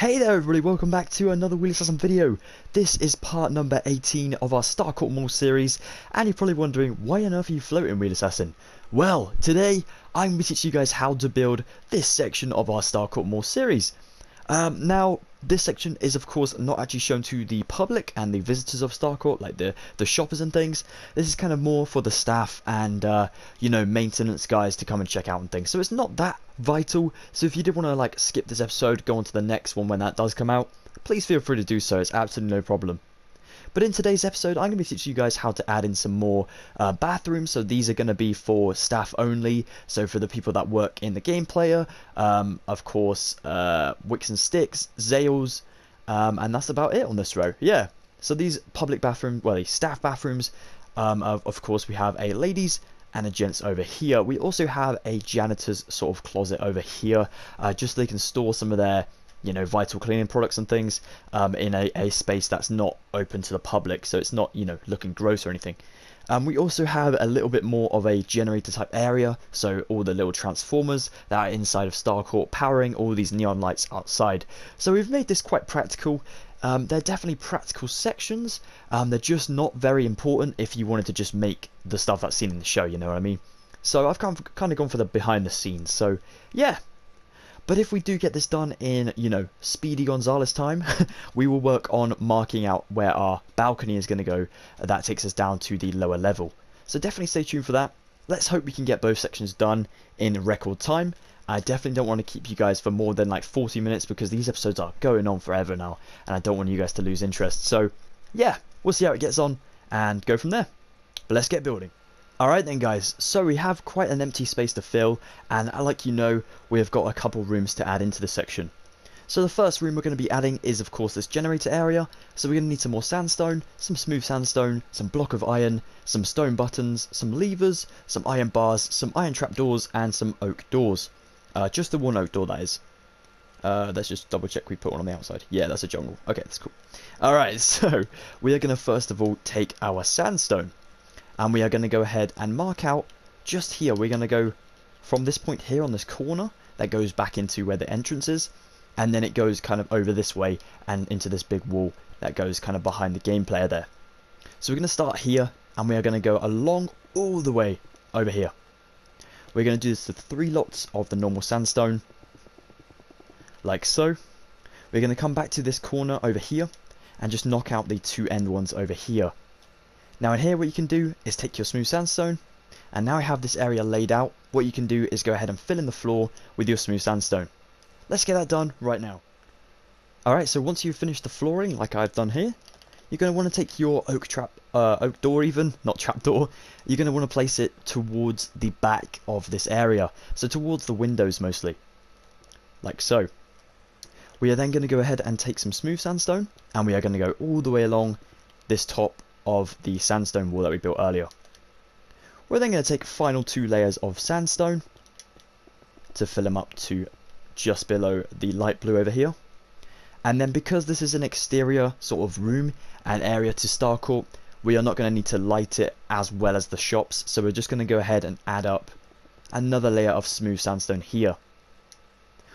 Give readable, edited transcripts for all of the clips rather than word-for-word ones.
Hey there everybody, welcome back to another Wheelassassin video. This is part number 18 of our Starcourt Mall series, and you're probably wondering, why on earth are you floating, Wheelassassin? Well, today I'm going to teach you guys how to build this section of our Starcourt Mall series. Now, this section is of course not actually shown to the public and the visitors of Starcourt, like the shoppers and things. This is kind of more for the staff and you know, maintenance guys to come and check out and things. So it's not that vital. So if you did want to like skip this episode, go on to the next one when that does come out, please feel free to do so. It's absolutely no problem. But in today's episode, I'm going to be teaching you guys how to add in some more bathrooms. So these are going to be for staff only. So for the people that work in the game player, of course, Wicks and Sticks, Zales, and that's about it on this row. Yeah. So these public bathrooms, well, these staff bathrooms, of course, we have a ladies and a gents over here. We also have a janitor's sort of closet over here, just so they can store some of their, you know, vital cleaning products and things in a space that's not open to the public, so it's not, you know, looking gross or anything. We also have a little bit more of a generator type area, so all the little transformers that are inside of Starcourt powering all these neon lights outside. So we've made this quite practical. They're definitely practical sections. They're just not very important if you wanted to just make the stuff that's seen in the show, you know what I mean? So I've kind of gone for the behind the scenes, so yeah. But if we do get this done in, you know, Speedy Gonzales time, we will work on marking out where our balcony is going to go. That takes us down to the lower level. So definitely stay tuned for that. Let's hope we can get both sections done in record time. I definitely don't want to keep you guys for more than like 40 minutes because these episodes are going on forever now. And I don't want you guys to lose interest. So yeah, we'll see how it gets on and go from there. But let's get building. Alright then guys, so we have quite an empty space to fill, and like you know, we've got a couple rooms to add into this section. So the first room we're going to be adding is of course this generator area, so we're going to need some more sandstone, some smooth sandstone, some block of iron, some stone buttons, some levers, some iron bars, some iron trapdoors, and some oak doors. Just the one oak door, that is. Let's just double check we put one on the outside. Yeah, that's a jungle. Okay, that's cool. Alright, so we are going to first of all take our sandstone. And we are going to go ahead and mark out just here. We're going to go from this point here on this corner that goes back into where the entrance is. And then it goes kind of over this way and into this big wall that goes kind of behind the game player there. So we're going to start here and we are going to go along all the way over here. We're going to do this to 3 lots of the normal sandstone. Like so. We're going to come back to this corner over here and just knock out the 2 end ones over here. Now in here what you can do is take your smooth sandstone, and now I have this area laid out, what you can do is go ahead and fill in the floor with your smooth sandstone. Let's get that done right now. Alright, so once you've finished the flooring like I've done here, you're going to want to take your oak door even, not trapdoor, you're going to want to place it towards the back of this area, so towards the windows mostly, like so. We are then going to go ahead and take some smooth sandstone, and we are going to go all the way along this top of the sandstone wall that we built earlier. We're then going to take final 2 layers of sandstone to fill them up to just below the light blue over here. And then because this is an exterior sort of room and area to Starcourt, we are not going to need to light it as well as the shops, so we're just going to go ahead and add up another layer of smooth sandstone here.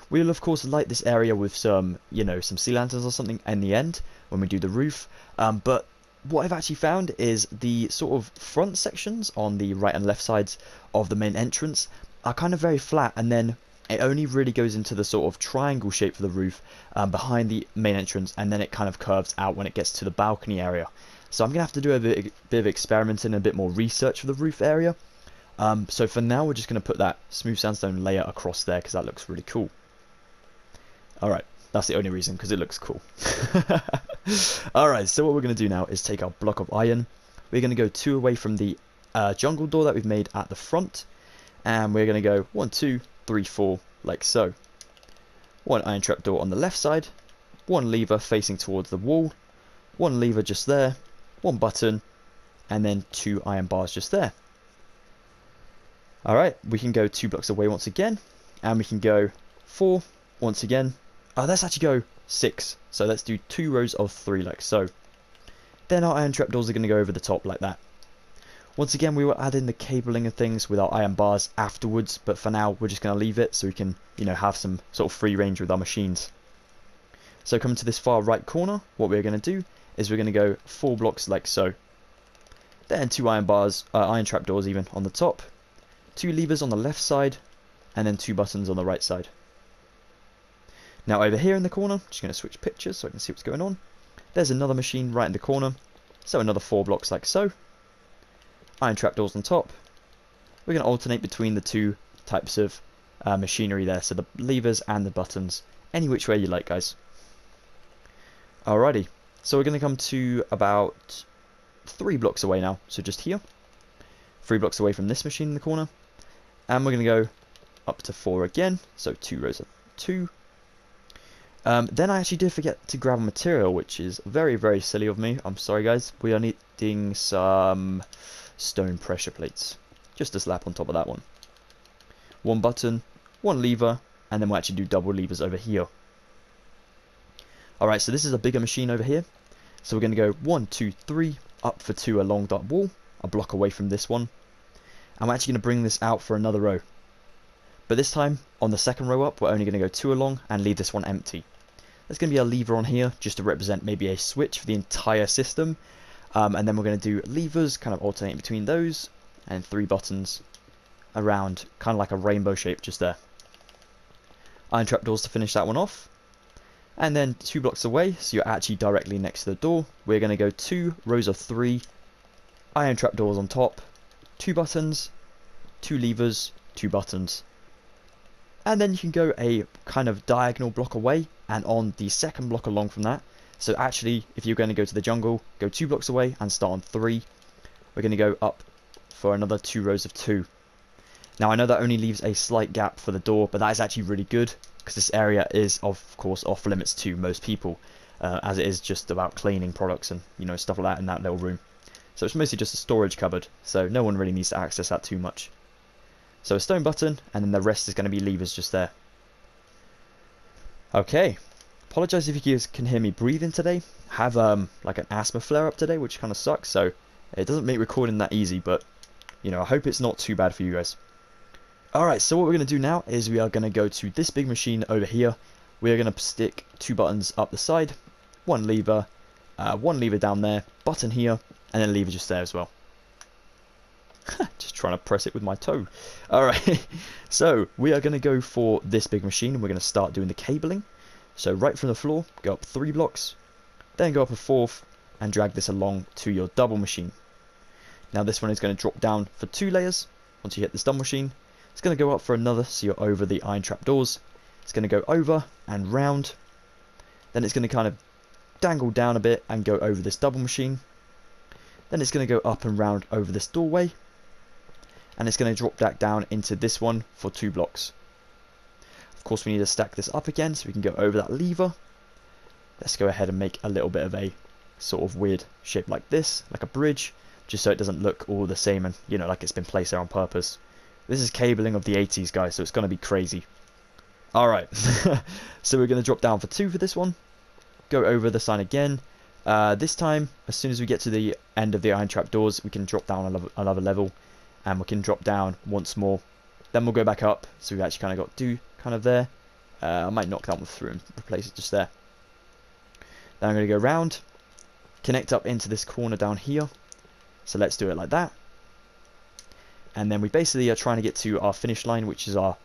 We will of course light this area with some, you know, some sea lanterns or something in the end when we do the roof, but what I've actually found is the sort of front sections on the right and left sides of the main entrance are kind of very flat, and then it only really goes into the sort of triangle shape for the roof behind the main entrance, and then it kind of curves out when it gets to the balcony area. So I'm going to have to do a bit of experimenting and a bit more research for the roof area. So for now we're just going to put that smooth sandstone layer across there because that looks really cool. Alright. That's the only reason, because it looks cool. Alright, so what we're going to do now is take our block of iron. We're going to go 2 away from the jungle door that we've made at the front. And we're going to go 1, 2, 3, 4, like so. 1 iron trapdoor on the left side. 1 lever facing towards the wall. 1 lever just there. 1 button. And then 2 iron bars just there. Alright, we can go 2 blocks away once again. And we can go 4 once again. Let's actually go 6. So let's do 2 rows of 3 like so. Then our iron trapdoors are going to go over the top like that. Once again, we will add in the cabling and things with our iron bars afterwards, but for now we're just going to leave it so we can, you know, have some sort of free range with our machines. So coming to this far right corner, what we're going to do is we're going to go 4 blocks like so. Then 2 iron bars, iron trapdoors even on the top, 2 levers on the left side, and then 2 buttons on the right side. Now over here in the corner, just going to switch pictures so I can see what's going on. There's another machine right in the corner, so another 4 blocks like so. Iron trapdoors on top. We're going to alternate between the 2 types of machinery there, so the levers and the buttons, any which way you like, guys. Alrighty, so we're going to come to about 3 blocks away now, so just here. 3 blocks away from this machine in the corner. And we're going to go up to 4 again, so 2 rows of 2. Then I actually did forget to grab a material, which is very, very silly of me. I'm sorry, guys. We are needing some stone pressure plates. Just a slap on top of that one. 1 button, 1 lever, and then we'll actually do double levers over here. Alright, so this is a bigger machine over here. So we're going to go 1, 2, 3, up for 2 along that wall, a block away from this one. I'm actually going to bring this out for another row. But this time, on the second row up, we're only going to go 2 along and leave this one empty. There's going to be a lever on here, just to represent maybe a switch for the entire system. And then we're going to do levers, kind of alternating between those, and 3 buttons around, kind of like a rainbow shape just there. Iron trapdoors to finish that one off. And then 2 blocks away, so you're actually directly next to the door, we're going to go 2 rows of 3 iron trapdoors on top, 2 buttons, 2 levers, 2 buttons. And then you can go a kind of diagonal block away, and on the second block along from that. So actually, if you're going to go to the jungle, go 2 blocks away and start on 3. We're going to go up for another 2 rows of 2. Now I know that only leaves a slight gap for the door, but that is actually really good, because this area is of course off limits to most people, as it is just about cleaning products and stuff like that in that little room. So it's mostly just a storage cupboard, so no one really needs to access that too much. So a stone button, and then the rest is going to be levers just there. Okay, apologise if you guys can hear me breathing today. I have like an asthma flare up today, which kind of sucks, so it doesn't make recording that easy, but I hope it's not too bad for you guys. Alright, so what we're going to do now is we are going to go to this big machine over here. We are going to stick 2 buttons up the side, 1 lever down there, button here, and then a lever just there as well. Just trying to press it with my toe. Alright, so we are going to go for this big machine, and we're going to start doing the cabling. So right from the floor, go up 3 blocks, then go up a 4th, and drag this along to your double machine. Now this one is going to drop down for 2 layers once you hit this double machine. It's going to go up for another, so you're over the iron trapdoors. It's going to go over and round. Then it's going to kind of dangle down a bit and go over this double machine. Then it's going to go up and round over this doorway. And it's going to drop back down into this one for 2 blocks. Of course, we need to stack this up again so we can go over that lever. Let's go ahead and make a little bit of a sort of weird shape like this, like a bridge, just so it doesn't look all the same and, like it's been placed there on purpose. This is cabling of the 80s, guys, so it's going to be crazy. Alright, so we're going to drop down for 2 for this one. Go over the sign again. This time, as soon as we get to the end of the iron trapdoors, we can drop down another level. And we can drop down once more. Then we'll go back up, so we've actually kind of got 2 kind of there. I might knock that one through and replace it just there. Then I'm going to go round, connect up into this corner down here. So let's do it like that. And then we basically are trying to get to our finish line, which is our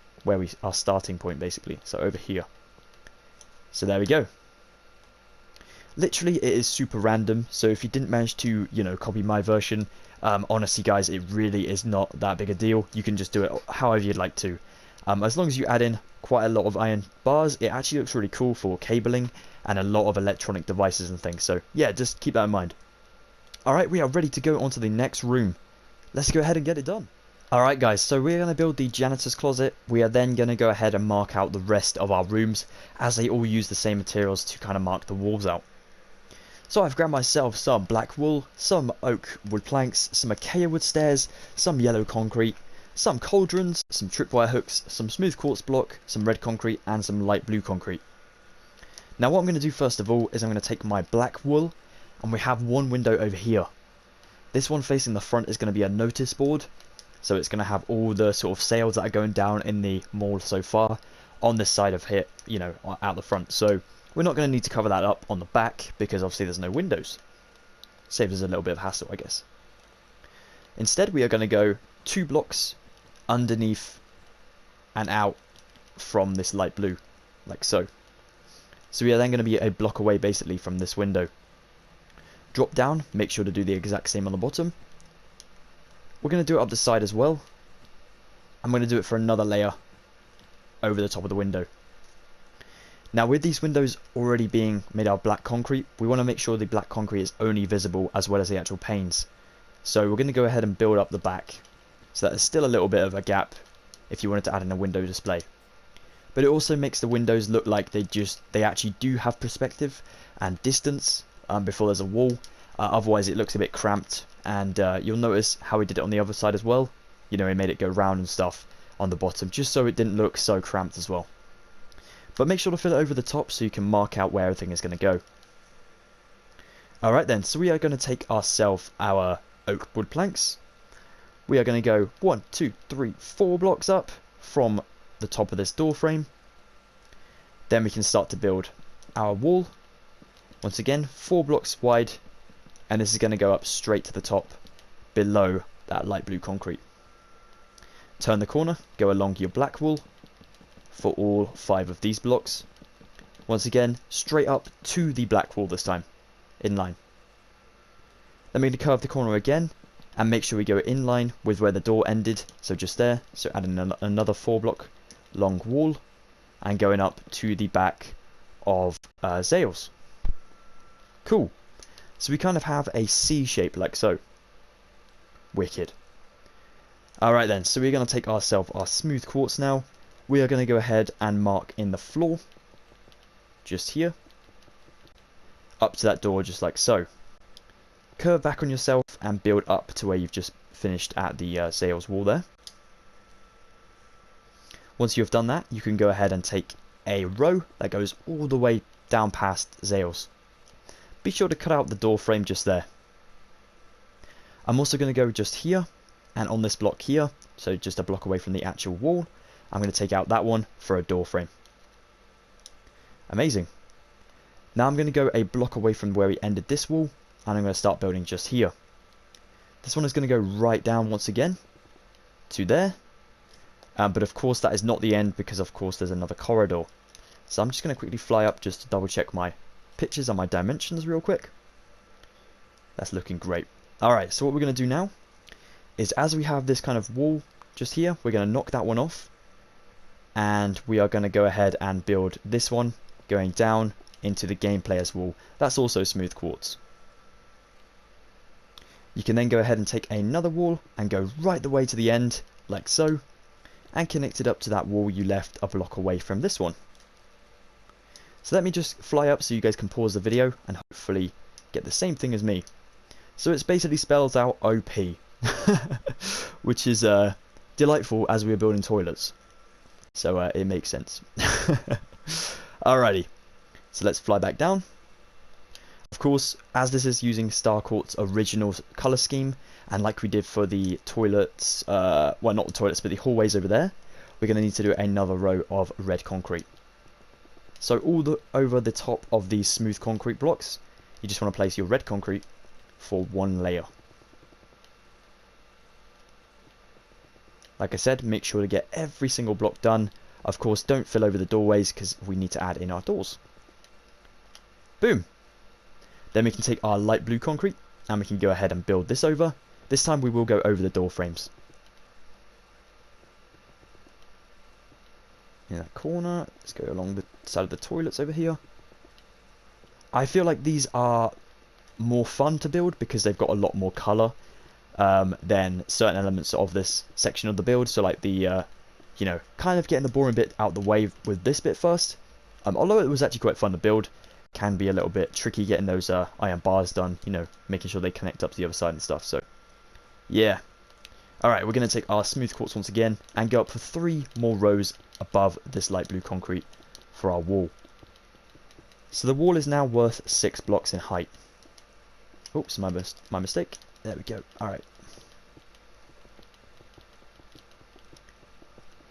starting point basically. So over here. So there we go. Literally, it is super random. So if you didn't manage to, copy my version, honestly, guys, it really is not that big a deal. You can just do it however you'd like to. As long as you add in quite a lot of iron bars, it actually looks really cool for cabling and a lot of electronic devices and things. So yeah, just keep that in mind. Alright, we are ready to go on to the next room. Let's go ahead and get it done. Alright guys, so we're going to build the janitor's closet. We are then going to go ahead and mark out the rest of our rooms, as they all use the same materials to kind of mark the walls out. So I've grabbed myself some black wool, some oak wood planks, some acacia wood stairs, some yellow concrete, some cauldrons, some tripwire hooks, some smooth quartz block, some red concrete, and some light blue concrete. Now what I'm going to do first of all is I'm going to take my black wool, and we have one window over here. This one facing the front is going to be a notice board, so it's going to have all the sort of sales that are going down in the mall so far on this side of here, out the front. So We're not going to need to cover that up on the back because obviously there's no windows. Saves us a little bit of hassle, I guess. Instead, we are going to go 2 blocks underneath and out from this light blue, like so. So we are then going to be a block away basically from this window. Drop down, make sure to do the exact same on the bottom. We're going to do it up the side as well. I'm going to do it for another layer over the top of the window. Now with these windows already being made out of black concrete, we want to make sure the black concrete is only visible as well as the actual panes. So we're going to go ahead and build up the back so that there's still a little bit of a gap if you wanted to add in a window display. But it also makes the windows look like they actually do have perspective and distance before there's a wall. Otherwise it looks a bit cramped, and you'll notice how we did it on the other side as well. You know, we made it go round and stuff on the bottom just so it didn't look so cramped as well. But make sure to fill it over the top so you can mark out where everything is going to go. Alright then, so we are going to take ourselves our oak wood planks. We are going to go 1, 2, 3, 4 blocks up from the top of this door frame. Then we can start to build our wall. Once again, 4 blocks wide, and this is going to go up straight to the top below that light blue concrete. Turn the corner, go along your black wall for all 5 of these blocks. Once again, straight up to the black wall this time, in line. Then we're going to curve the corner again and make sure we go in line with where the door ended, so just there. So add in another 4 block long wall and going up to the back of Zales. Cool. So we kind of have a C shape like so. Wicked. Alright then, so we're going to take ourselves our smooth quartz now. We are going to go ahead and mark in the floor, just here, up to that door just like so. Curve back on yourself and build up to where you've just finished at the Zales wall there. Once you have done that, you can go ahead and take a row that goes all the way down past Zales. Be sure to cut out the door frame just there. I'm also going to go just here and on this block here, so just a block away from the actual wall. I'm going to take out that one for a door frame. Amazing. Now I'm going to go a block away from where we ended this wall, and I'm going to start building just here. This one is going to go right down once again to there. But of course that is not the end, because of course there's another corridor. So I'm just going to quickly fly up just to double check my pictures and my dimensions real quick. That's looking great. Alright, so what we're going to do now is, as we have this kind of wall just here, we're going to knock that one off. And we are going to go ahead and build this one going down into the game player's wall. That's also smooth quartz. You can then go ahead and take another wall and go right the way to the end, like so, and connect it up to that wall you left a block away from this one. So let me just fly up so you guys can pause the video and hopefully get the same thing as me. So it's basically spells out OP, which is delightful as we are building toilets. So it makes sense. Alrighty, so let's fly back down. Of course, as this is using Starcourt's original colour scheme, and like we did for the toilets, well not the toilets but the hallways over there, we're going to need to do another row of red concrete. So over the top of these smooth concrete blocks, you just want to place your red concrete for 1 layer. Like I said, make sure to get every single block done. Of course, don't fill over the doorways because we need to add in our doors. Boom! Then we can take our light blue concrete and we can go ahead and build this over. This time we will go over the door frames. In that corner, let's go along the side of the toilets over here. I feel like these are more fun to build because they've got a lot more colour than certain elements of this section of the build. So like the, you know, kind of getting the boring bit out the way with this bit first. Although it was actually quite fun to build, can be a little bit tricky getting those iron bars done, you know, making sure they connect up to the other side and stuff. So yeah. Alright, we're going to take our smooth quartz once again and go up for 3 more rows above this light blue concrete for our wall. So the wall is now worth 6 blocks in height. Oops, my mistake. There we go. Alright.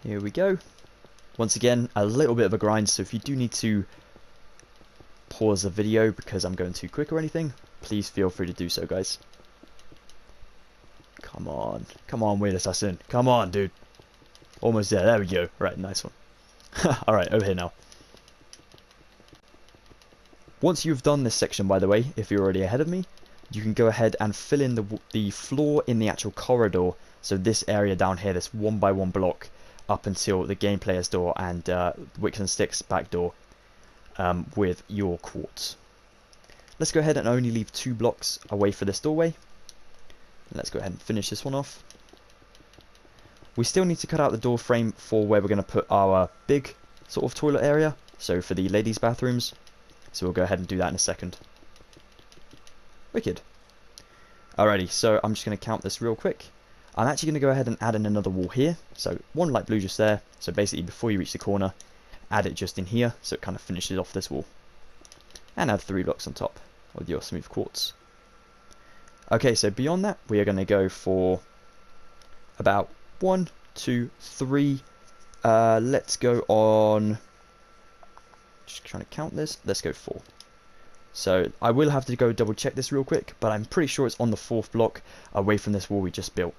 Here we go. Once again, a little bit of a grind, so if you do need to pause the video because I'm going too quick or anything, please feel free to do so, guys. Come on, Wheelassassin, come on, dude. Almost there. There we go. Right, nice one. Alright, over here now. Once you've done this section, by the way, if you're already ahead of me, you can go ahead and fill in the floor in the actual corridor. So this area down here, this 1x1 block, up until the game player's door and Wicks and Sticks back door with your quartz. Let's go ahead and only leave 2 blocks away for this doorway. Let's go ahead and finish this one off. We still need to cut out the door frame for where we're going to put our big sort of toilet area, so for the ladies' bathrooms. So we'll go ahead and do that in a second. Wicked. Alrighty, so I'm just going to count this real quick. I'm actually going to go ahead and add in another wall here. So 1 light blue just there. So basically before you reach the corner, add it just in here, so it kind of finishes off this wall. And add 3 blocks on top with your smooth quartz. Okay, so beyond that, we are going to go for about 1, 2, 3. Let's go on. Just trying to count this. Let's go 4. So I will have to go double check this real quick, but I'm pretty sure it's on the 4th block away from this wall we just built.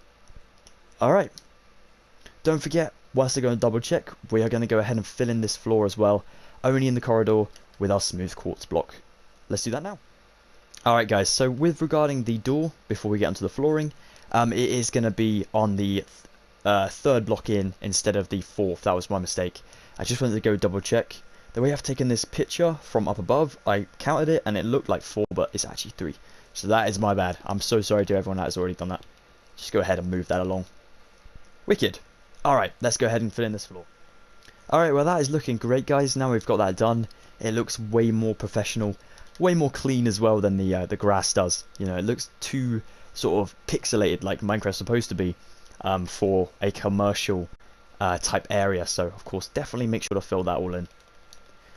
Alright. Don't forget, whilst I go and double check, we are going to go ahead and fill in this floor as well, only in the corridor with our smooth quartz block. Let's do that now. Alright guys, so with regarding the door, before we get onto the flooring, it is going to be on the 3rd block in instead of the 4th. That was my mistake. I just wanted to go double check. The way I've taken this picture from up above, I counted it and it looked like 4, but it's actually 3. So that is my bad. I'm so sorry to everyone that has already done that. Just go ahead and move that along. Wicked. Alright, let's go ahead and fill in this floor. Alright, well that is looking great, guys. Now we've got that done. It looks way more professional. Way more clean as well than the grass does. You know, it looks too sort of pixelated like Minecraft's supposed to be for a commercial type area. So, of course, definitely make sure to fill that all in.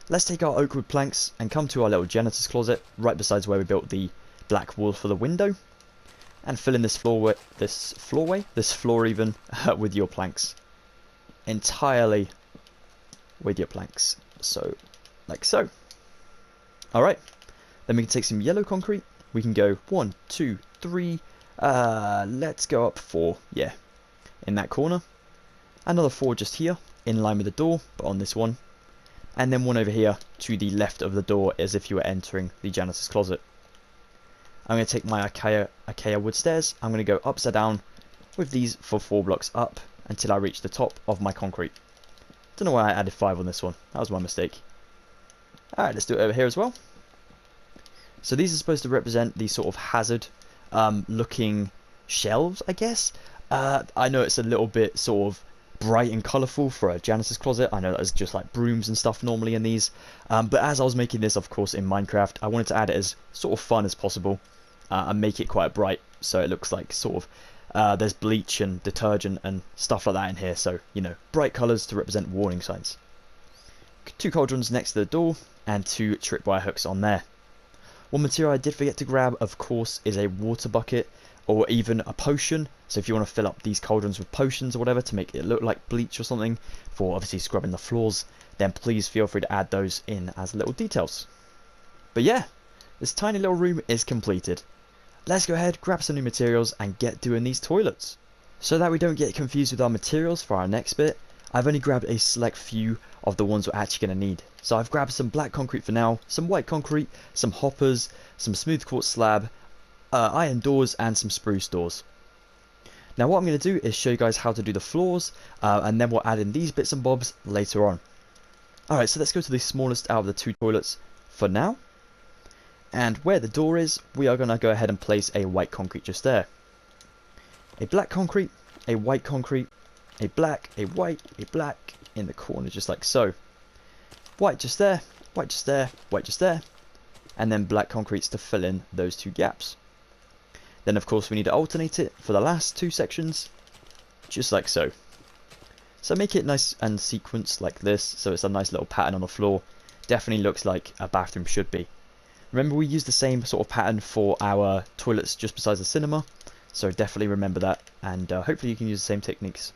Let's take our oak wood planks and come to our little janitor's closet right besides where we built the black wall for the window, and fill in this floor even with your planks, entirely with your planks. So, like so. All right. Then we can take some yellow concrete. We can go 1, 2, 3. Let's go up 4. Yeah, in that corner. Another 4 just here, in line with the door, but on this one. And then 1 over here to the left of the door as if you were entering the janitor's closet. I'm going to take my Acacia wood stairs. I'm going to go upside down with these for 4 blocks up until I reach the top of my concrete. Don't know why I added 5 on this one. That was my mistake. Alright, let's do it over here as well. So these are supposed to represent the sort of hazard looking shelves, I guess. I know it's a little bit sort of bright and colourful for a janitor's closet. I know there's just like brooms and stuff normally in these. But as I was making this, of course, in Minecraft, I wanted to add it as sort of fun as possible and make it quite bright. So it looks like sort of there's bleach and detergent and stuff like that in here. So, you know, bright colours to represent warning signs. 2 cauldrons next to the door and 2 tripwire hooks on there. One material I did forget to grab, of course, is a water bucket or even a potion. So if you want to fill up these cauldrons with potions or whatever to make it look like bleach or something for obviously scrubbing the floors, then please feel free to add those in as little details. But yeah, this tiny little room is completed. Let's go ahead, grab some new materials and get doing these toilets. So that we don't get confused with our materials for our next bit, I've only grabbed a select few of the ones we're actually going to need. So I've grabbed some black concrete for now, some white concrete, some hoppers, some smooth quartz slab, iron doors and some spruce doors. Now what I'm going to do is show you guys how to do the floors and then we'll add in these bits and bobs later on. Alright, so let's go to the smallest out of the 2 toilets for now. And where the door is, we are going to go ahead and place a white concrete just there. A black concrete, a white concrete, a black, a white, a black in the corner just like so. White just there, white just there, white just there. And then black concretes to fill in those 2 gaps. Then of course we need to alternate it for the last 2 sections, just like so. So make it nice and sequenced like this, so it's a nice little pattern on the floor. Definitely looks like a bathroom should be. Remember we used the same sort of pattern for our toilets just besides the cinema, so definitely remember that, and hopefully you can use the same techniques.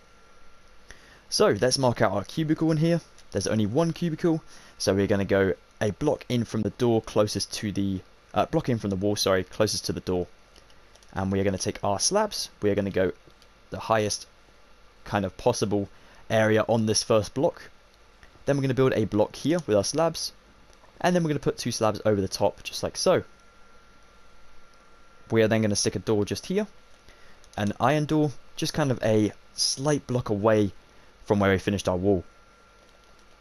So let's mark out our cubicle in here. There's only 1 cubicle, so we're going to go a block in from the door closest to the block in from the wall, sorry, closest to the door. And we are going to take our slabs. We are going to go the highest kind of possible area on this first block. Then we're going to build a block here with our slabs, and then we're going to put 2 slabs over the top, just like so. We are then going to stick a door just here, an iron door, just kind of a slight block away from where we finished our wall.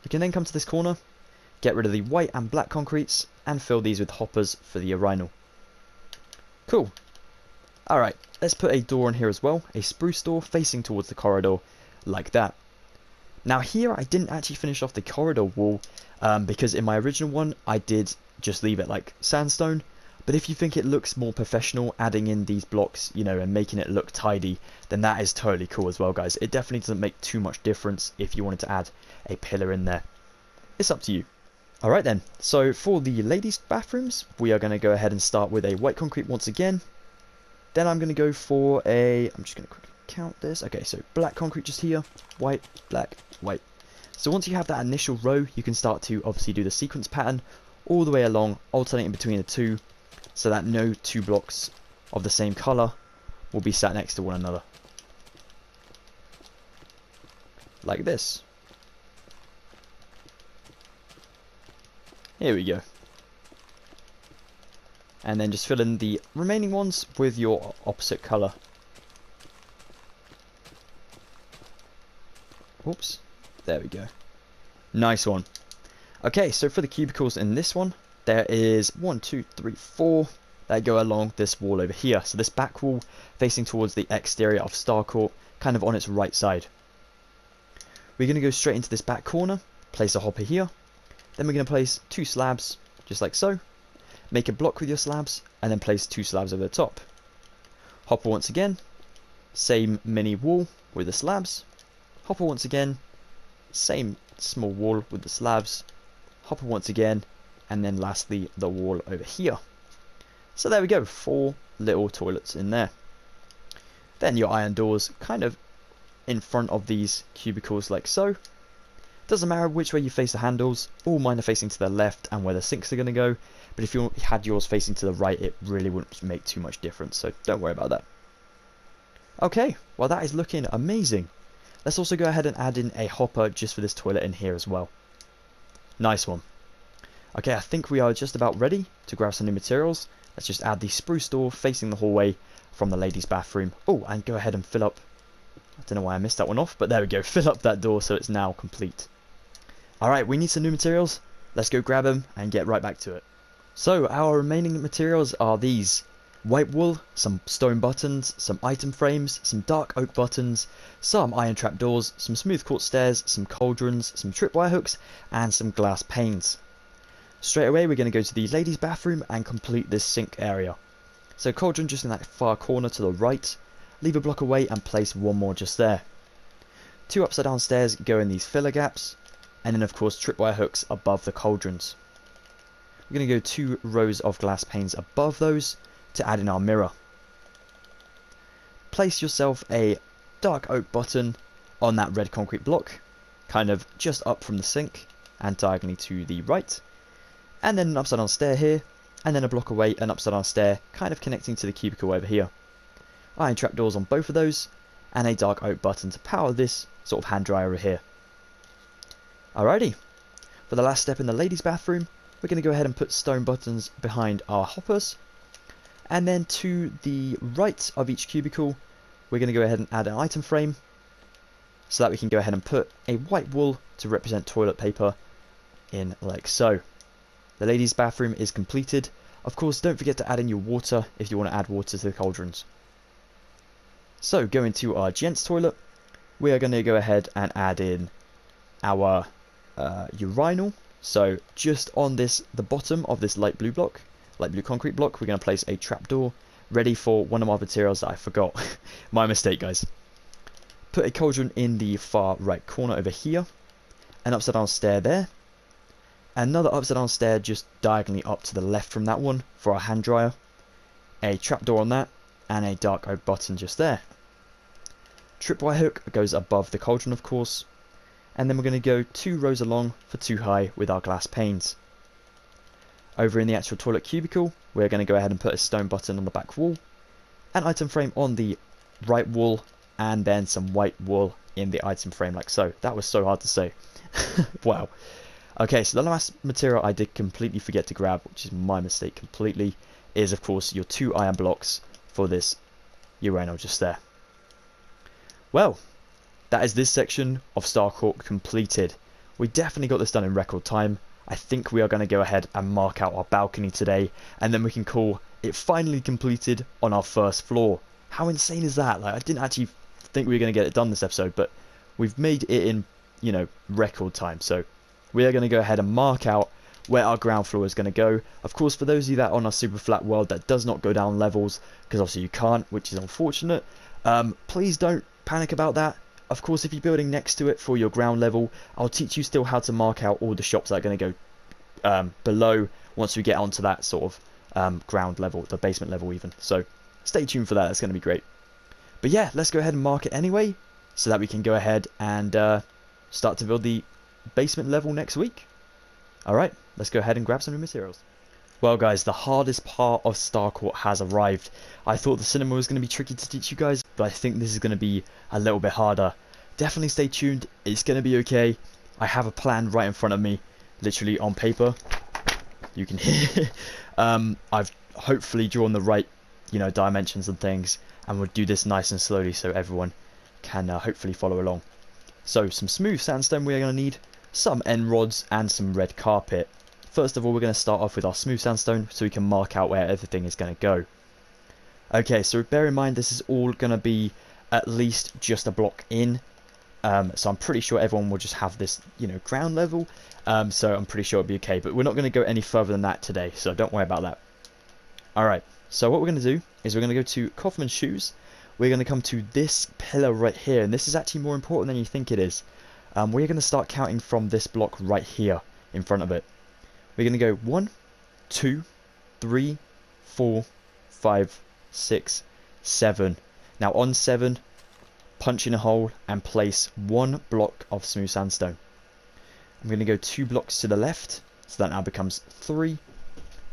We can then come to this corner, get rid of the white and black concretes, and fill these with hoppers for the urinal. Cool. Alright, let's put a door in here as well, a spruce door facing towards the corridor, like that. Now here I didn't actually finish off the corridor wall, because in my original one I did just leave it like sandstone. But if you think it looks more professional, adding in these blocks, you know, and making it look tidy, then that is totally cool as well, guys. It definitely doesn't make too much difference if you wanted to add a pillar in there. It's up to you. Alright then, so for the ladies' bathrooms, we are going to go ahead and start with a white concrete once again. Then I'm going to go for I'm just going to quickly count this. Okay, so black concrete just here, white, black, white. So once you have that initial row, you can start to obviously do the sequence pattern all the way along, alternating between the two, so that no 2 blocks of the same colour will be sat next to one another. Like this. Here we go. And then just fill in the remaining ones with your opposite colour. Oops. There we go. Nice one. Okay, so for the cubicles in this one, there is 1, 2, 3, 4 that go along this wall over here. So this back wall facing towards the exterior of Starcourt, kind of on its right side. We're going to go straight into this back corner, place a hopper here. Then we're going to place 2 slabs, just like so. Make a block with your slabs, and then place 2 slabs over the top. Hopper once again, same mini wall with the slabs. Hopper once again, same small wall with the slabs. Hopper once again, and then lastly the wall over here. So there we go, 4 little toilets in there. Then your iron doors kind of in front of these cubicles like so. Doesn't matter which way you face the handles, all mine are facing to the left and where the sinks are going to go, but if you had yours facing to the right, it really wouldn't make too much difference, so don't worry about that. Okay, well that is looking amazing. Let's also go ahead and add in a hopper just for this toilet in here as well. Nice one. Okay, I think we are just about ready to grab some new materials. Let's just add the spruce door facing the hallway from the ladies' bathroom. Oh, and go ahead and fill up. I don't know why I missed that one off, but there we go. Fill up that door so it's now complete. Alright, we need some new materials. Let's go grab them and get right back to it. So, our remaining materials are these. White wool, some stone buttons, some item frames, some dark oak buttons, some iron trapdoors, some smooth quartz stairs, some cauldrons, some tripwire hooks, and some glass panes. Straight away we're going to go to the ladies' bathroom and complete this sink area. So cauldron just in that far corner to the right, leave a block away and place 1 more just there. 2 upside down stairs go in these filler gaps, and then of course tripwire hooks above the cauldrons. We're going to go 2 rows of glass panes above those to add in our mirror. Place yourself a dark oak button on that red concrete block, kind of just up from the sink and diagonally to the right, and then an upside down stair here, and then a block away an upside down stair kind of connecting to the cubicle over here. Iron trapdoors on both of those, and a dark oak button to power this sort of hand dryer over here. Alrighty, for the last step in the ladies' bathroom, we're going to go ahead and put stone buttons behind our hoppers. And then to the right of each cubicle, we're going to go ahead and add an item frame so that we can go ahead and put a white wool to represent toilet paper in like so. The ladies' bathroom is completed. Of course, don't forget to add in your water if you want to add water to the cauldrons. So, going to our gents' toilet, we are going to go ahead and add in our urinal. So, just on the bottom of this light blue concrete block, we're going to place a trapdoor ready for one of my materials that I forgot. My mistake, guys. Put a cauldron in the far right corner over here, an upside down stair there, another upside down stair just diagonally up to the left from that one for our hand dryer, a trapdoor on that, and a dark oak button just there. Tripwire hook goes above the cauldron, of course, and then we're going to go 2 rows along for 2 high with our glass panes. Over in the actual toilet cubicle, we're going to go ahead and put a stone button on the back wall, an item frame on the right wall, and then some white wool in the item frame like so. That was so hard to say. Wow. Okay, so the last material I did completely forget to grab, which is my mistake completely, is of course your 2 iron blocks for this urinal just there. Well, that is this section of Starcourt completed. We definitely got this done in record time. I think we are going to go ahead and mark out our balcony today, and then we can call it finally completed on our first floor. How insane is that? Like, I didn't actually think we were going to get it done this episode, but we've made it in, you know, record time. So we are going to go ahead and mark out where our ground floor is going to go. Of course, for those of you that are on our super flat world that does not go down levels, because obviously you can't, which is unfortunate, please don't panic about that. Of course, if you're building next to it for your ground level, I'll teach you still how to mark out all the shops that are going to go below once we get onto that sort of ground level, the basement level even. So stay tuned for that, that's going to be great. But yeah, let's go ahead and mark it anyway, so that we can go ahead and start to build the basement level next week. Alright, let's go ahead and grab some new materials. Well guys, the hardest part of Starcourt has arrived. I thought the cinema was going to be tricky to teach you guys, but I think this is going to be a little bit harder. Definitely stay tuned, it's going to be okay. I have a plan right in front of me, literally on paper. You can hear. I've hopefully drawn the right, you know, dimensions and things, and we'll do this nice and slowly so everyone can hopefully follow along. So some smooth sandstone we're going to need, some end rods, and some red carpet. First of all, we're going to start off with our smooth sandstone so we can mark out where everything is going to go. Okay, so bear in mind this is all going to be at least just a block in. So I'm pretty sure everyone will just have this, you know, ground level. So I'm pretty sure it'll be okay. But we're not going to go any further than that today, so don't worry about that. Alright, so what we're going to do is we're going to go to Kaufman's shoes. We're going to come to this pillar right here, and this is actually more important than you think it is. We're going to start counting from this block right here in front of it. We're going to go 1, 2, 3, 4, 5, 6, 7. Now on 7, punch in a hole and place 1 block of smooth sandstone. I'm going to go 2 blocks to the left, so that now becomes 3.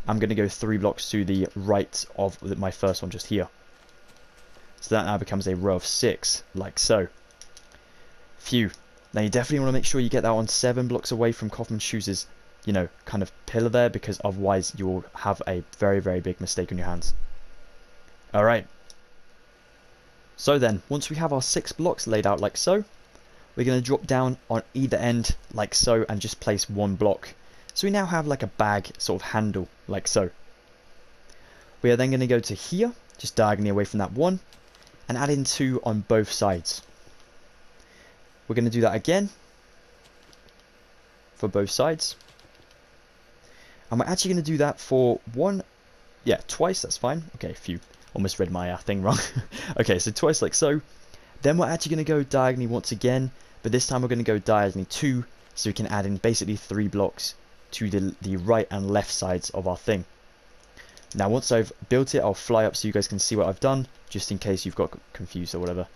I'm going to go 3 blocks to the right of my first one just here. So that now becomes a row of 6, like so. Phew. Now you definitely want to make sure you get that on 7 blocks away from Kaufman's shoes', you know, kind of pillar there, because otherwise you will have a very, very big mistake on your hands. Alright. So then, once we have our 6 blocks laid out like so, we're going to drop down on either end like so and just place 1 block. So we now have like a bag sort of handle like so. We are then going to go to here, just diagonally away from that 1, and add in 2 on both sides. We're going to do that again for both sides. And we're actually going to do that for twice, that's fine. Okay, phew, almost read my thing wrong. Okay, so twice like so. Then we're actually going to go diagonally once again, but this time we're going to go diagonally 2, so we can add in basically 3 blocks to the right and left sides of our thing. Now once I've built it, I'll fly up so you guys can see what I've done, just in case you've got confused or whatever.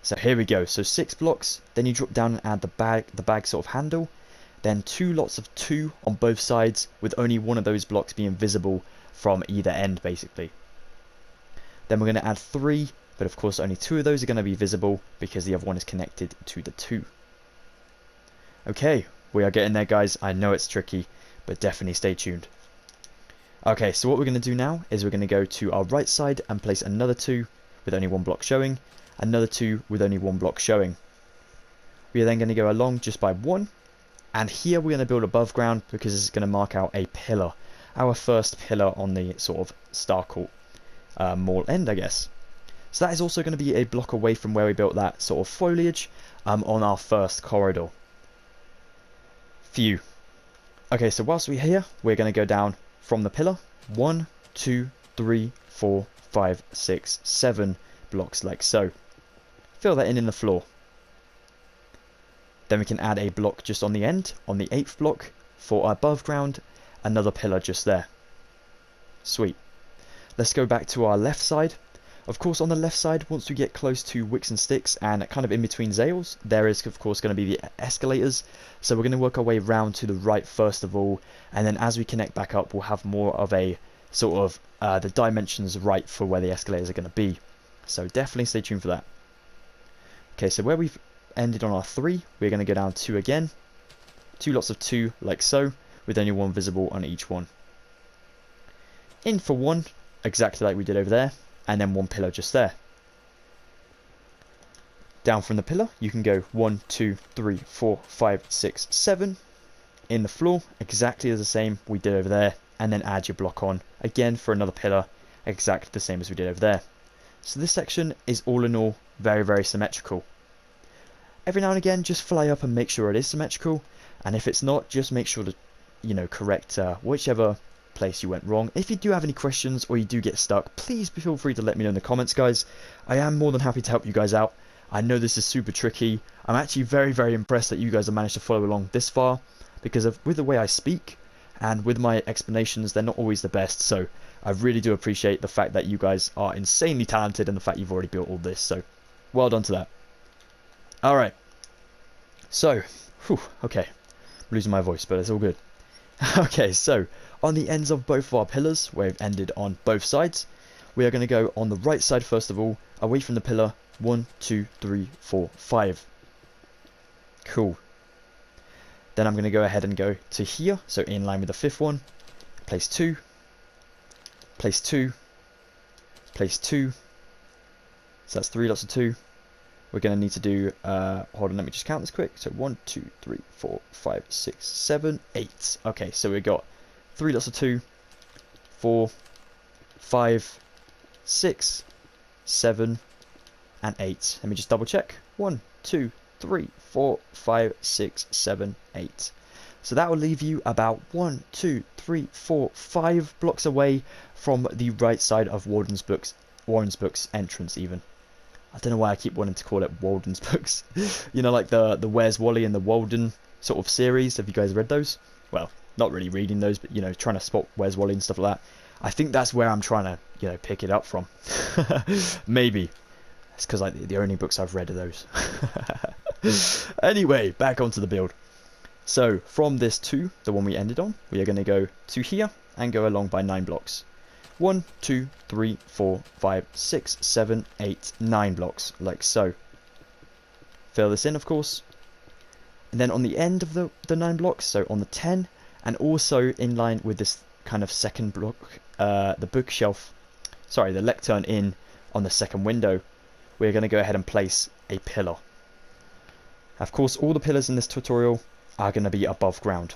So here we go, so 6 blocks, then you drop down and add the bag sort of handle, then 2 lots of 2 on both sides, with only one of those blocks being visible from either end basically. Then we're going to add 3, but of course only 2 of those are going to be visible because the other one is connected to the 2. Okay, we are getting there guys, I know it's tricky, but definitely stay tuned. Okay, so what we're going to do now is we're going to go to our right side and place another 2 with only 1 block showing, another 2 with only 1 block showing. We are then going to go along just by 1, and here we're going to build above ground because this is going to mark out a pillar, our first pillar on the sort of Starcourt mall end, I guess. So that is also going to be a block away from where we built that sort of foliage on our first corridor. Phew. Okay, so whilst we're here, we're going to go down from the pillar 1, 2, 3, 4, 5, 6, 7 blocks like so. Fill that in the floor. Then we can add a block just on the end, on the 8th block, for our above ground, another pillar just there. Sweet. Let's go back to our left side. Of course, on the left side, once we get close to Wicks and Sticks and kind of in between Zales, there is of course going to be the escalators. So we're going to work our way round to the right first of all, and then as we connect back up, we'll have more of a sort of the dimensions right for where the escalators are going to be. So definitely stay tuned for that. Okay, so where we've ended on our 3, we're going to go down 2 again. 2 lots of 2 like so, with only 1 visible on each one. In for 1, exactly like we did over there, and then 1 pillar just there. Down from the pillar, you can go 1, 2, 3, 4, 5, 6, 7. In the floor, exactly as the same we did over there, and then add your block on, again for another pillar, exactly the same as we did over there. So this section is all in all very, very symmetrical. Every now and again, just fly up and make sure it is symmetrical, and if it's not, just make sure to, you know, correct whichever place you went wrong. If you do have any questions or you do get stuck, please feel free to let me know in the comments, guys. I am more than happy to help you guys out. I know this is super tricky. I'm actually very, very impressed that you guys have managed to follow along this far, because with the way I speak and with my explanations, they're not always the best. So I really do appreciate the fact that you guys are insanely talented and the fact you've already built all this. So well done to that. Alright, so, okay, I'm losing my voice, but it's all good. Okay, so, on the ends of both of our pillars, where we've ended on both sides, we are going to go on the right side first of all, away from the pillar, 1, 2, 3, 4, 5. Cool. Then I'm going to go ahead and go to here, so in line with the 5th one, place 2, place 2, place 2, so that's 3 lots of 2. We're going to need to do, hold on, let me just count this quick. So 1, 2, 3, 4, 5, 6, 7, 8. Okay, so we've got 3 lots of 2, 4, 5, 6, 7, and 8. Let me just double check. 1, 2, 3, 4, 5, 6, 7, 8. So that will leave you about 1, 2, 3, 4, 5 blocks away from the right side of Warden's Books entrance even. I don't know why I keep wanting to call it Walden's Books. You know, like the Where's Wally and the Walden sort of series. Have you guys read those? Well, not really reading those, but, you know, trying to spot Where's Wally and stuff like that. I think that's where I'm trying to, you know, pick it up from. Maybe. It's because the only books I've read are those. Anyway, back onto the build. So, from this 2, the one we ended on, we are going to go to here and go along by 9 blocks. 1, 2, 3, 4, 5, 6, 7, 8, 9 blocks, like so. Fill this in, of course. And then on the end of the 9 blocks, so on the 10, and also in line with this kind of second block, the bookshelf, sorry, the lectern in on the second window, we're going to go ahead and place a pillar. Of course, all the pillars in this tutorial are going to be above ground.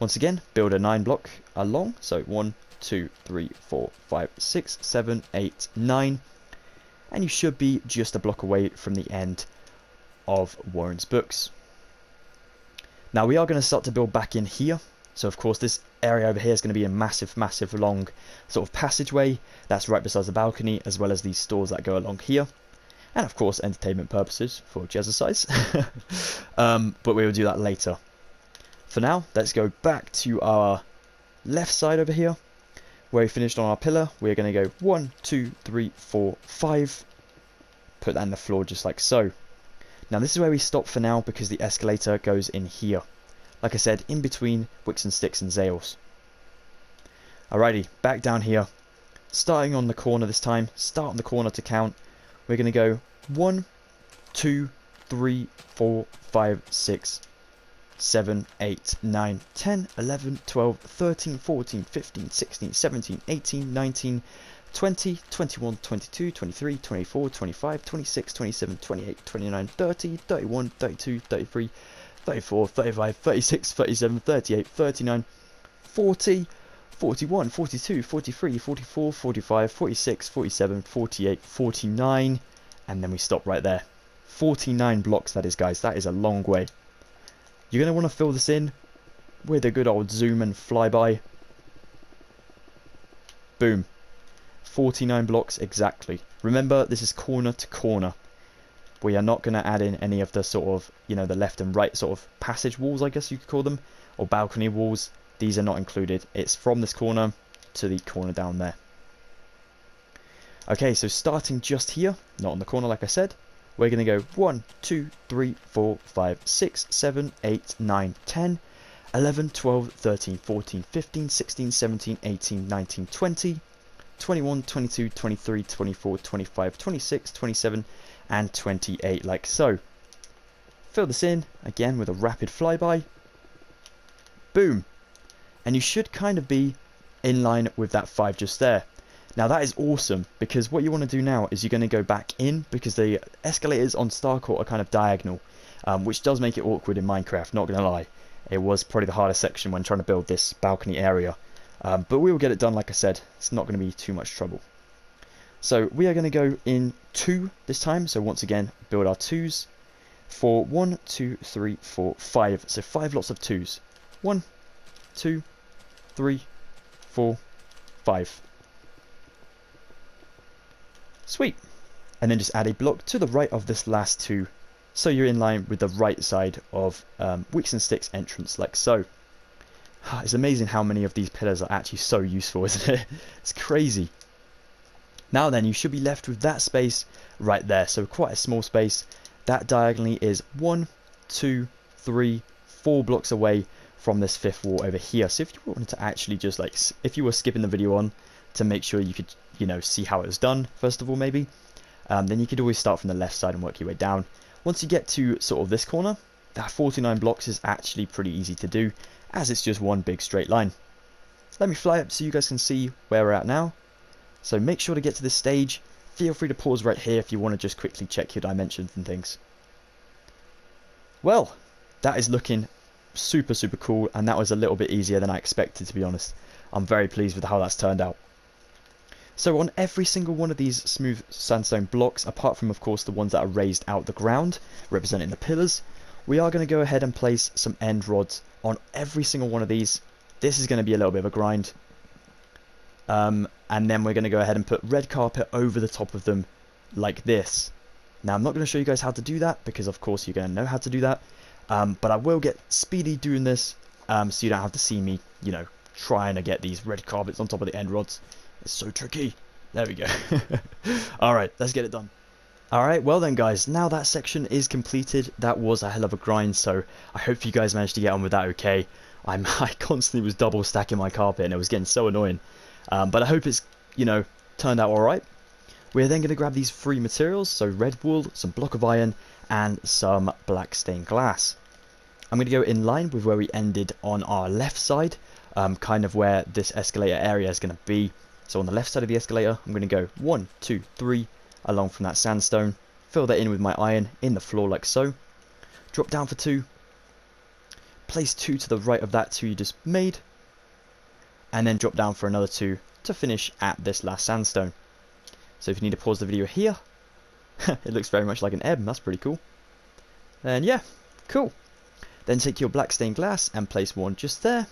Once again, build a 9 block along, so 1, 2, 3, 4, 5, 6, 7, 8, 9, and you should be just a block away from the end of Warren's Books. Now we are going to start to build back in here, so of course this area over here is going to be a massive long sort of passageway that's right beside the balcony, as well as these stores that go along here, and of course entertainment purposes for jazzercise. But we will do that later. For now, let's go back to our left side over here, where we finished on our pillar. We're going to go 1, 2, 3, 4, 5. Put that in the floor just like so. Now this is where we stop for now, because the escalator goes in here. Like I said, in between Wicks and Sticks and Zales. Alrighty, back down here. Starting on the corner this time. Start on the corner to count. We're going to go 1, 2, 3, 4, 5, 6, 7, 8, 9, 10, 11, 12, 13, 14, 15, 16, 17, 18, 19, 20, 21, 22, 23, 24, 25, 26, 27, 28, 29, 30, 31, 32, 33, 34, 35, 36, 37, 38, 39, 40, 41, 42, 43, 44, 45, 46, 47, 48, 49, and then we stop right there. 49 blocks that is, guys. That is a long way. You're going to want to fill this in with a good old zoom and flyby. Boom. 49 blocks exactly. Remember, this is corner to corner. We are not going to add in any of the sort of, you know, the left and right sort of passage walls, I guess you could call them, or balcony walls. These are not included. It's from this corner to the corner down there. Okay, so starting just here, not on the corner like I said, we're going to go 1, 2, 3, 4, 5, 6, 7, 8, 9, 10, 11, 12, 13, 14, 15, 16, 17, 18, 19, 20, 21, 22, 23, 24, 25, 26, 27, and 28, like so. Fill this in, again with a rapid flyby. Boom. And you should kind of be in line with that 5 just there. Now that is awesome, because what you want to do now is you're going to go back in, because the escalators on Starcourt are kind of diagonal, which does make it awkward in Minecraft, not going to lie. It was probably the hardest section when trying to build this balcony area. But we will get it done, like I said. It's not going to be too much trouble. So we are going to go in 2 this time. So once again, build our 2s for 1, 2, 3, 4, 5. So 5 lots of 2s. 1, 2, 3, 4, 5. Sweet. And then just add a block to the right of this last 2. So you're in line with the right side of Wicks and Sticks entrance, like so. It's amazing how many of these pillars are actually so useful, isn't it? It's crazy. Now then, you should be left with that space right there. So quite a small space. That diagonally is 1, 2, 3, 4 blocks away from this 5th wall over here. So if you wanted to actually just like, if you were skipping the video on to make sure you could, you know, see how it was done, first of all maybe, then you could always start from the left side and work your way down. Once you get to sort of this corner, that 49 blocks is actually pretty easy to do, as it's just one big straight line. Let me fly up so you guys can see where we're at now. So make sure to get to this stage. Feel free to pause right here if you want to just quickly check your dimensions and things. Well, that is looking super cool, and that was a little bit easier than I expected, to be honest. I'm very pleased with how that's turned out. So on every single one of these smooth sandstone blocks, apart from of course the ones that are raised out the ground, representing the pillars, we are going to go ahead and place some end rods on every single one of these. This is going to be a little bit of a grind. And then we're going to go ahead and put red carpet over the top of them like this. Now I'm not going to show you guys how to do that, because of course you're going to know how to do that. But I will get speedy doing this, so you don't have to see me, you know, trying to get these red carpets on top of the end rods. It's so tricky. There we go. Alright, let's get it done. Alright, well then guys, now that section is completed. That was a hell of a grind, so I hope you guys managed to get on with that okay. I constantly was double stacking my carpet and it was getting so annoying. But I hope it's, you know, turned out alright. We're then going to grab these 3 materials, so red wool, some block of iron, and some black stained glass. I'm going to go in line with where we ended on our left side, kind of where this escalator area is going to be. So on the left side of the escalator, I'm going to go 1, 2, 3 along from that sandstone, fill that in with my iron in the floor like so, drop down for 2, place 2 to the right of that 2 you just made, and then drop down for another 2 to finish at this last sandstone. So if you need to pause the video here, it looks very much like an M, that's pretty cool. And yeah, cool. Then take your black stained glass and place 1 just there,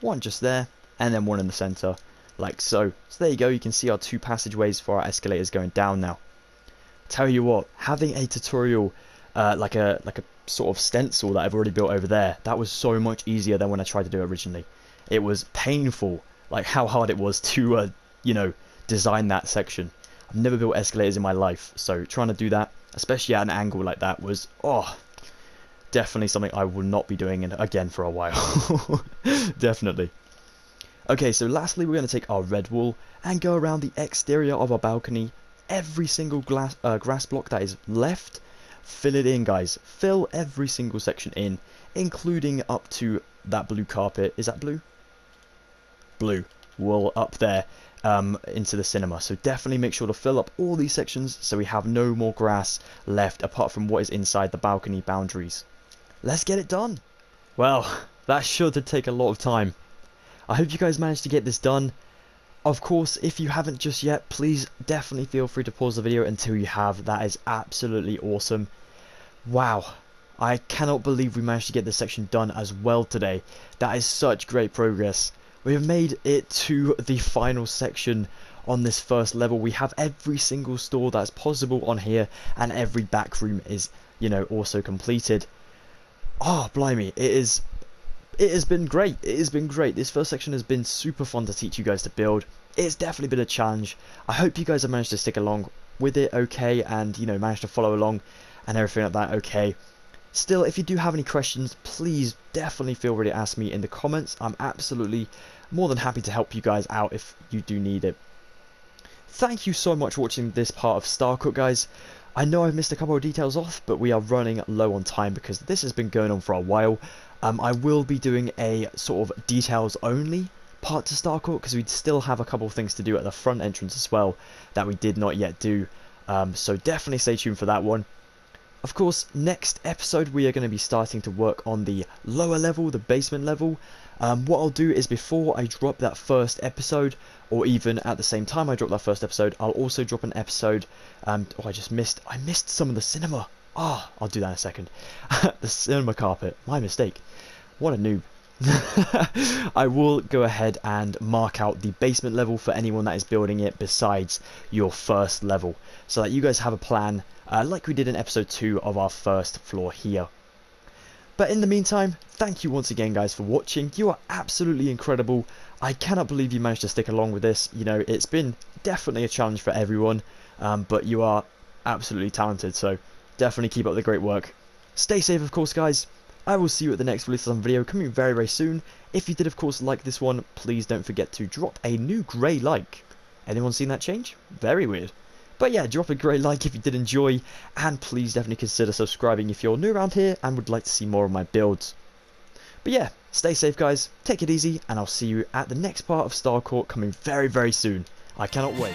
1 just there, and then 1 in the center, like so. So there you go, you can see our 2 passageways for our escalators going down now. Tell you what, having a tutorial, like a sort of stencil that I've already built over there, that was so much easier than when I tried to do it originally. It was painful, like how hard it was to, you know, design that section. I've never built escalators in my life, so trying to do that, especially at an angle like that, was, definitely something I will not be doing again for a while. Definitely. Okay, so lastly we're going to take our red wool and go around the exterior of our balcony. Every single grass block that is left, fill it in, guys. Fill every single section in, including up to that blue carpet. Is that blue? Blue wool up there. Into the cinema, so definitely make sure to fill up all these sections so we have no more grass left apart from what is inside the balcony boundaries. Let's get it done. Well, that sure did take a lot of time. I hope you guys managed to get this done. Of course, if you haven't just yet, please definitely feel free to pause the video until you have. That is absolutely awesome. Wow, I cannot believe we managed to get this section done as well today. That is such great progress. We have made it to the final section on this first level. We have every single store that's possible on here, and every back room is, you know, also completed. Oh, blimey, it is it has been great. It has been great. This first section has been super fun to teach you guys to build. It's definitely been a challenge. I hope you guys have managed to stick along with it okay, and, you know, managed to follow along and everything like that okay. Still, if you do have any questions, please definitely feel free to ask me in the comments. I'm absolutely more than happy to help you guys out if you do need it. Thank you so much for watching this part of Starcourt, guys. I know I've missed a couple of details off, but we are running low on time because this has been going on for a while. I will be doing a sort of details only part to Starcourt because we still have a couple of things to do at the front entrance as well that we did not yet do. So definitely stay tuned for that one. Of course, next episode we are going to be starting to work on the lower level, the basement level. What I'll do is before I drop that first episode, or even at the same time I drop that first episode, I'll also drop an episode. Oh, I missed some of the cinema. Ah, I'll do that in a second. The cinema carpet, my mistake. What a noob. I will go ahead and mark out the basement level for anyone that is building it besides your first level, so that you guys have a plan like we did in episode 2 of our first floor here. But in the meantime, thank you once again guys for watching. You are absolutely incredible. I cannot believe you managed to stick along with this. You know, it's been definitely a challenge for everyone, but you are absolutely talented, so definitely keep up the great work. Stay safe, of course, guys. I will see you at the next Wheelassassin video coming very, very soon. If you did, of course, like this one, please don't forget to drop a new grey like. Anyone seen that change? Very weird. But yeah, drop a grey like if you did enjoy, and please definitely consider subscribing if you're new around here and would like to see more of my builds. But yeah, stay safe guys, take it easy, and I'll see you at the next part of Starcourt coming very, very soon. I cannot wait.